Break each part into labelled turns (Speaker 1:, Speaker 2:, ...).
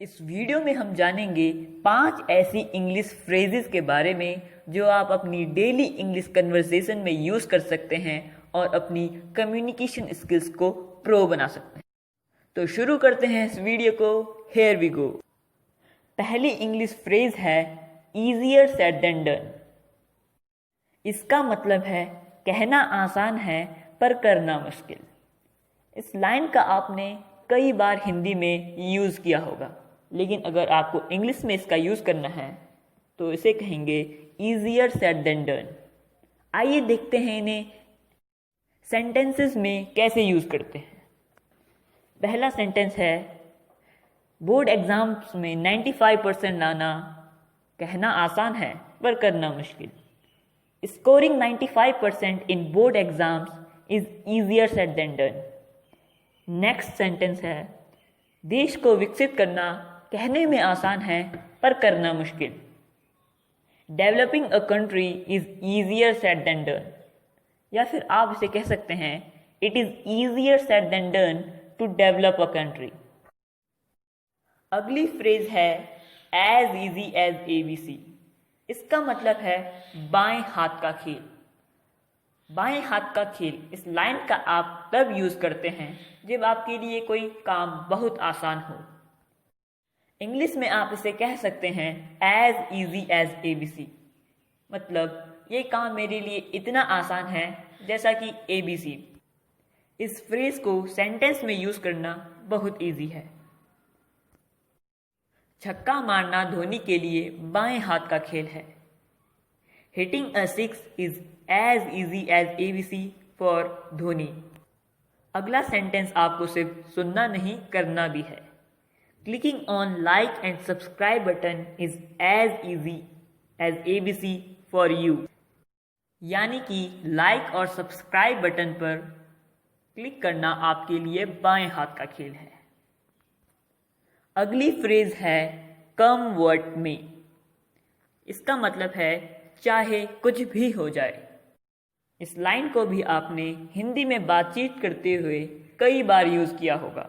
Speaker 1: इस वीडियो में हम जानेंगे 5 ऐसी इंग्लिश फ्रेजेस के बारे में जो आप अपनी डेली इंग्लिश कन्वर्सेशन में यूज़ कर सकते हैं और अपनी कम्युनिकेशन स्किल्स को प्रो बना सकते हैं। तो शुरू करते हैं इस वीडियो को। Here we go. पहली इंग्लिश फ्रेज है ईजियर सेड देन डन। इसका मतलब है कहना आसान है पर करना मुश्किल। इस लाइन का आपने कई बार हिंदी में यूज़ किया होगा, लेकिन अगर आपको इंग्लिश में इसका यूज़ करना है तो इसे कहेंगे ईजियर सेड देन डन। आइए देखते हैं इन्हें सेंटेंसेस में कैसे यूज़ करते हैं। पहला सेंटेंस है बोर्ड एग्जाम्स में 95% लाना कहना आसान है पर करना मुश्किल। Scoring 95% in board exams is easier said than done. Next sentence है देश को विकसित करना कहने में आसान है पर करना मुश्किल। Developing a country is easier said than done. या फिर आप इसे कह सकते हैं it is easier said than done to develop a country. अगली फ्रेज है एज इजी एज ABC। इसका मतलब है बाएं हाथ का खेल। बाएं हाथ का खेल इस लाइन का आप तब यूज करते हैं जब आपके लिए कोई काम बहुत आसान हो। इंग्लिश में आप इसे कह सकते हैं एज इजी एज ABC। मतलब ये काम मेरे लिए इतना आसान है जैसा कि ABC। इस फ्रेज को सेंटेंस में यूज करना बहुत इजी है। छक्का मारना धोनी के लिए बाएं हाथ का खेल है। Hitting a six is as easy as ABC for Dhoni. अगला सेंटेंस आपको सिर्फ सुनना नहीं करना भी है। Clicking on like and subscribe button is as easy as ABC for you. यानी कि लाइक और सब्सक्राइब बटन पर क्लिक करना आपके लिए बाएं हाथ का खेल है। अगली फ्रेज है कम व्हाट मे। इसका मतलब है चाहे कुछ भी हो जाए। इस लाइन को भी आपने हिंदी में बातचीत करते हुए कई बार यूज किया होगा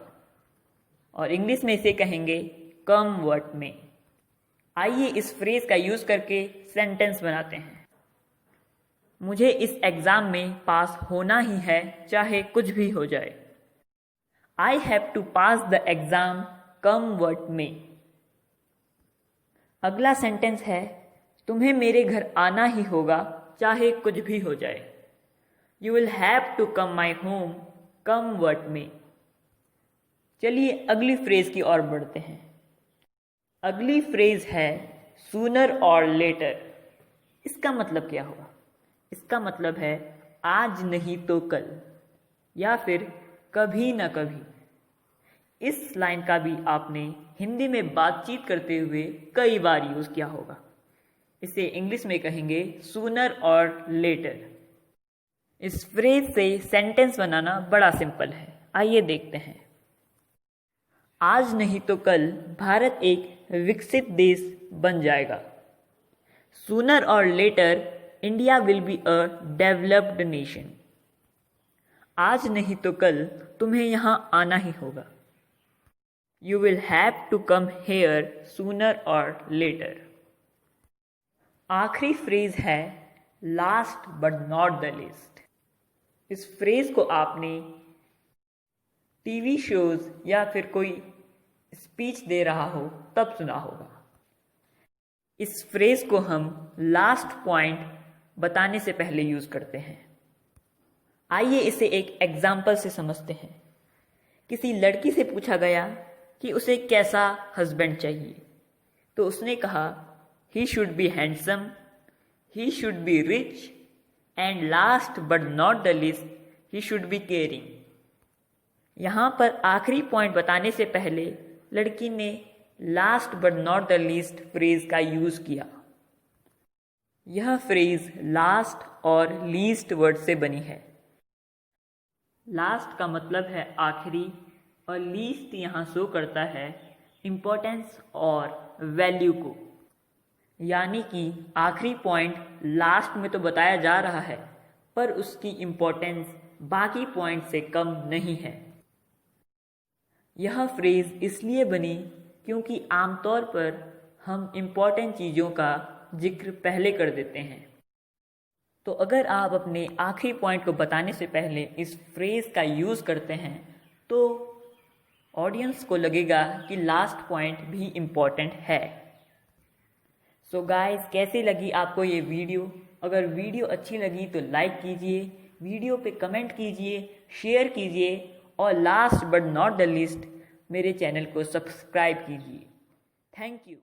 Speaker 1: और इंग्लिश में इसे कहेंगे कम व्हाट मे। आइए इस फ्रेज का यूज करके सेंटेंस बनाते हैं। मुझे इस एग्जाम में पास होना ही है चाहे कुछ भी हो जाए। I have to pass the exam come what may. अगला सेंटेंस है तुम्हें मेरे घर आना ही होगा चाहे कुछ भी हो जाए। You will have to come my home come what may. चलिए अगली फ्रेज की ओर बढ़ते हैं। अगली फ्रेज है सूनर और लेटर। इसका मतलब क्या हुआ? इसका मतलब है आज नहीं तो कल या फिर कभी ना कभी। इस लाइन का भी आपने हिंदी में बातचीत करते हुए कई बार यूज किया होगा। इसे इंग्लिश में कहेंगे सूनर और लेटर। इस फ्रेज से सेंटेंस बनाना बड़ा सिंपल है। आइए देखते हैं। आज नहीं तो कल भारत एक विकसित देश बन जाएगा। Sooner or later India will be a developed nation. आज नहीं तो कल तुम्हें यहां आना ही होगा। You will have to come here sooner or later. आखिरी फ्रेज है last but not the least. इस फ्रेज को आपने टीवी शोज या फिर कोई स्पीच दे रहा हो तब सुना होगा। इस फ्रेज को हम लास्ट पॉइंट बताने से पहले यूज करते हैं। आइए इसे एक एग्जाम्पल से समझते हैं। किसी लड़की से पूछा गया कि उसे कैसा हस्बैंड चाहिए, तो उसने कहा he should be handsome, he should be rich and last but not the least he should be caring. यहां पर आखिरी पॉइंट बताने से पहले लड़की ने last but not the least phrase का यूज किया। यह फ्रेज लास्ट और लीस्ट वर्ड से बनी है। लास्ट का मतलब है आखिरी और लीस्ट यहाँ शो करता है इम्पोर्टेंस और वैल्यू को। यानी कि आखिरी पॉइंट लास्ट में तो बताया जा रहा है पर उसकी इम्पोर्टेंस बाकी पॉइंट से कम नहीं है। यह फ्रेज इसलिए बनी क्योंकि आमतौर पर हम इम्पॉर्टेंट चीज़ों का जिक्र पहले कर देते हैं। तो अगर आप अपने आखिरी पॉइंट को बताने से पहले इस फ्रेज़ का यूज़ करते हैं तो ऑडियंस को लगेगा कि लास्ट पॉइंट भी इम्पॉर्टेंट है। सो गाइस, कैसी लगी आपको ये वीडियो? अगर वीडियो अच्छी लगी तो लाइक कीजिए, वीडियो पे कमेंट कीजिए, शेयर कीजिए और last but not the least मेरे चैनल को सब्सक्राइब कीजिए। Thank you.